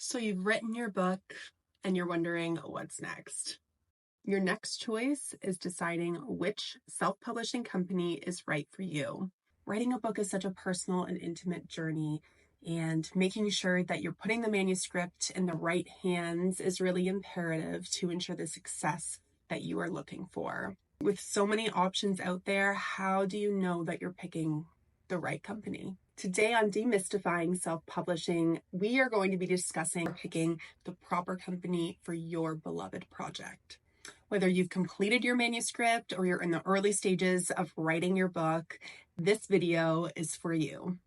So you've written your book and you're wondering what's next. Your next choice is deciding which self-publishing company is right for you. Writing a book is such a personal and intimate journey, and making sure that you're putting the manuscript in the right hands is really imperative to ensure the success that you are looking for. With so many options out there, how do you know that you're picking the right company? Today on Demystifying Self-Publishing, we are going to be discussing picking the proper company for your beloved project. Whether you've completed your manuscript or you're in the early stages of writing your book, this video is for you.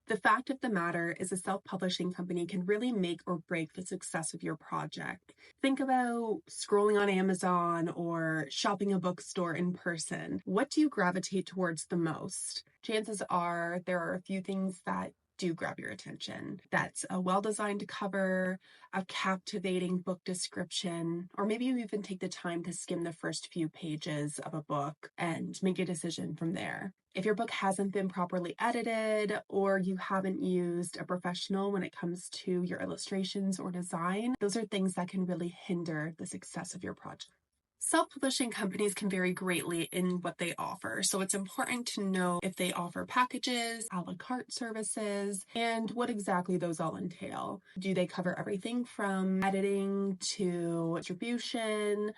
The fact of the matter is a self-publishing company can really make or break the success of your project. Think about scrolling on Amazon or shopping a bookstore in person. What do you gravitate towards the most? Chances are there are a few things that do grab your attention. That's a well-designed cover, a captivating book description, or maybe you even take the time to skim the first few pages of a book and make a decision from there. If your book hasn't been properly edited or you haven't used a professional when it comes to your illustrations or design, those are things that can really hinder the success of your project. Self-publishing companies can vary greatly in what they offer, so it's important to know if they offer packages, a la carte services, and what exactly those all entail. Do they cover everything from editing to distribution,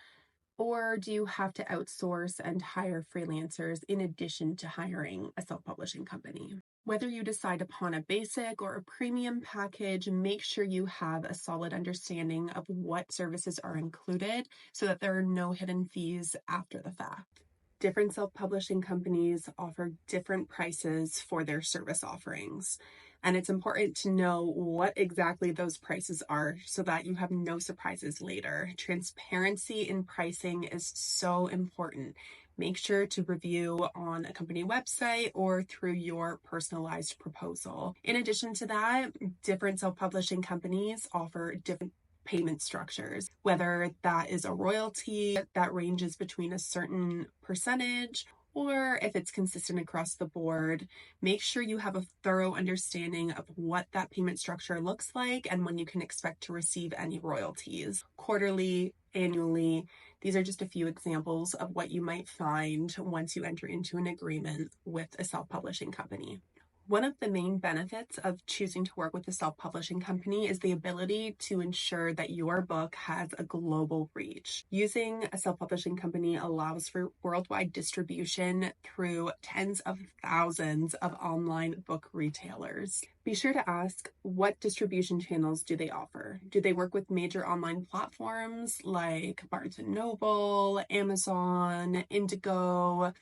or do you have to outsource and hire freelancers in addition to hiring a self-publishing company? Whether you decide upon a basic or a premium package, make sure you have a solid understanding of what services are included so that there are no hidden fees after the fact. Different self-publishing companies offer different prices for their service offerings, and it's important to know what exactly those prices are so that you have no surprises later. Transparency in pricing is so important. Make sure to review on a company website or through your personalized proposal. In addition to that, different self-publishing companies offer different payment structures, whether that is a royalty that ranges between a certain percentage or if it's consistent across the board. Make sure you have a thorough understanding of what that payment structure looks like and when you can expect to receive any royalties. Quarterly, annually, these are just a few examples of what you might find once you enter into an agreement with a self-publishing company. One of the main benefits of choosing to work with a self-publishing company is the ability to ensure that your book has a global reach. Using a self-publishing company allows for worldwide distribution through tens of thousands of online book retailers. Be sure to ask, what distribution channels do they offer? Do they work with major online platforms like Barnes & Noble, Amazon, Indigo,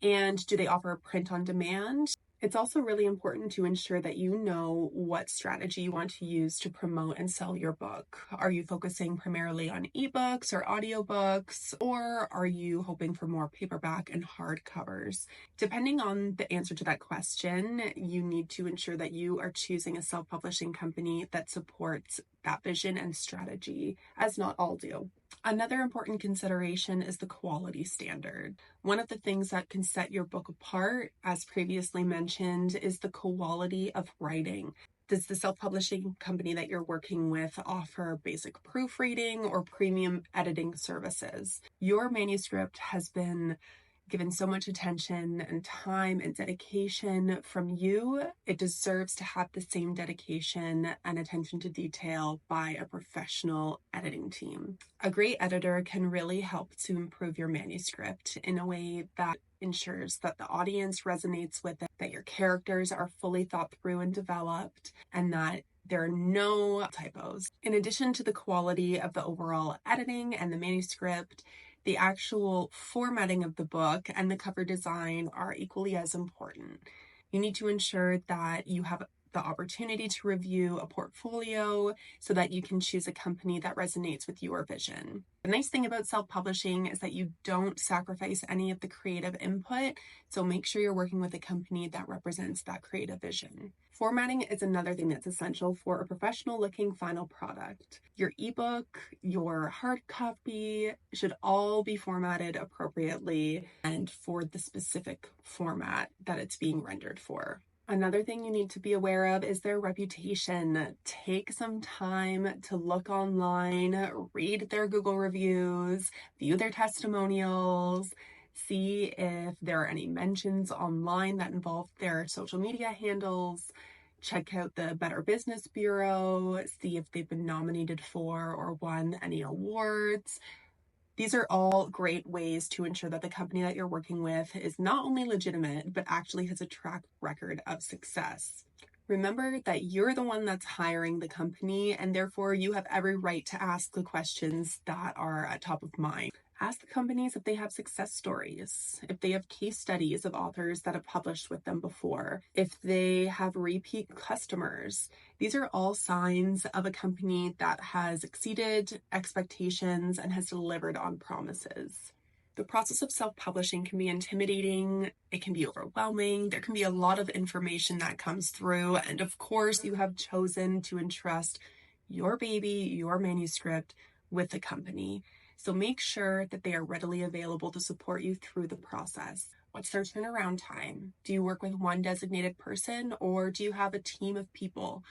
and do they offer print on demand? It's also really important to ensure that you know what strategy you want to use to promote and sell your book. Are you focusing primarily on ebooks or audiobooks, or are you hoping for more paperback and hardcovers? Depending on the answer to that question, you need to ensure that you are choosing a self-publishing company that supports that vision and strategy, as not all do. Another important consideration is the quality standard. One of the things that can set your book apart, as previously mentioned, is the quality of writing. Does the self-publishing company that you're working with offer basic proofreading or premium editing services? Your manuscript has been given so much attention and time and dedication from you. It deserves to have the same dedication and attention to detail by a professional editing team. A great editor can really help to improve your manuscript in a way that ensures that the audience resonates with it, that your characters are fully thought through and developed, and that there are no typos. In addition to the quality of the overall editing and the manuscript, the actual formatting of the book and the cover design are equally as important. You need to ensure that you have the opportunity to review a portfolio so that you can choose a company that resonates with your vision. The nice thing about self-publishing is that you don't sacrifice any of the creative input, so make sure you're working with a company that represents that creative vision. Formatting is another thing that's essential for a professional-looking final product. Your ebook, your hard copy should all be formatted appropriately and for the specific format that it's being rendered for. Another thing you need to be aware of is their reputation. Take some time to look online, read their Google reviews, view their testimonials, see if there are any mentions online that involve their social media handles. Check out the Better Business Bureau, see if they've been nominated for or won any awards. These are all great ways to ensure that the company that you're working with is not only legitimate, but actually has a track record of success. Remember that you're the one that's hiring the company, and therefore you have every right to ask the questions that are at top of mind. Ask the companies if they have success stories, if they have case studies of authors that have published with them before, if they have repeat customers. These are all signs of a company that has exceeded expectations and has delivered on promises. The process of self-publishing can be intimidating, it can be overwhelming, there can be a lot of information that comes through, and of course you have chosen to entrust your baby, your manuscript with the company. So make sure that they are readily available to support you through the process. What's their turnaround time? Do you work with one designated person or do you have a team of people?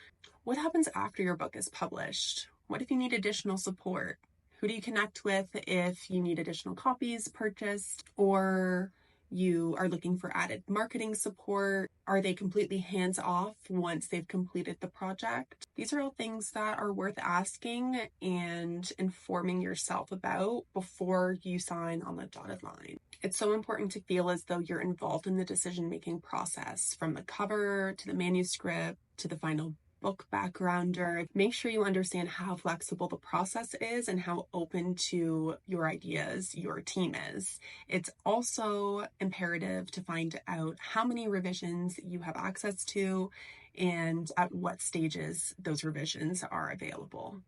What happens after your book is published? What if you need additional support? Who do you connect with if you need additional copies purchased or you are looking for added marketing support? Are they completely hands-off once they've completed the project? These are all things that are worth asking and informing yourself about before you sign on the dotted line. It's so important to feel as though you're involved in the decision-making process, from the cover to the manuscript to the final book backgrounder. Make sure you understand how flexible the process is and how open to your ideas your team is. It's also imperative to find out how many revisions you have access to and at what stages those revisions are available.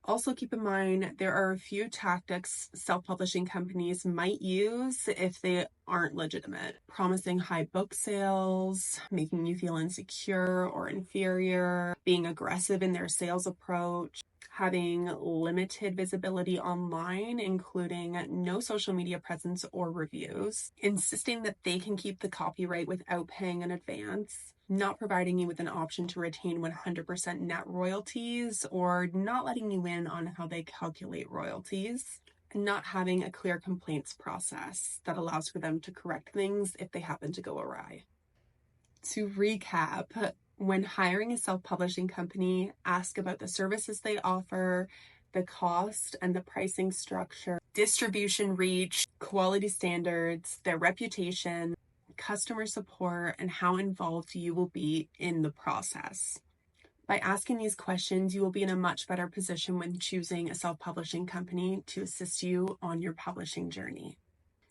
Also keep in mind, there are a few tactics self-publishing companies might use if they aren't legitimate. Promising high book sales, making you feel insecure or inferior, being aggressive in their sales approach, having limited visibility online, including no social media presence or reviews, insisting that they can keep the copyright without paying in advance, not providing you with an option to retain 100% net royalties, or not letting you in on how they calculate royalties, and not having a clear complaints process that allows for them to correct things if they happen to go awry. To recap, when hiring a self-publishing company, ask about the services they offer, the cost and the pricing structure, distribution reach, quality standards, their reputation, customer support, and how involved you will be in the process. By asking these questions, you will be in a much better position when choosing a self-publishing company to assist you on your publishing journey.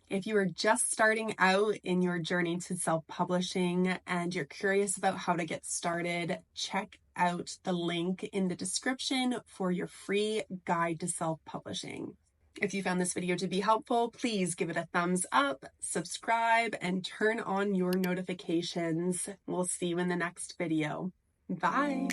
If you are just starting out in your journey to self-publishing and you're curious about how to get started, check out the link in the description for your free guide to self-publishing. If you found this video to be helpful, please give it a thumbs up, subscribe, and turn on your notifications. We'll see you in the next video. Bye.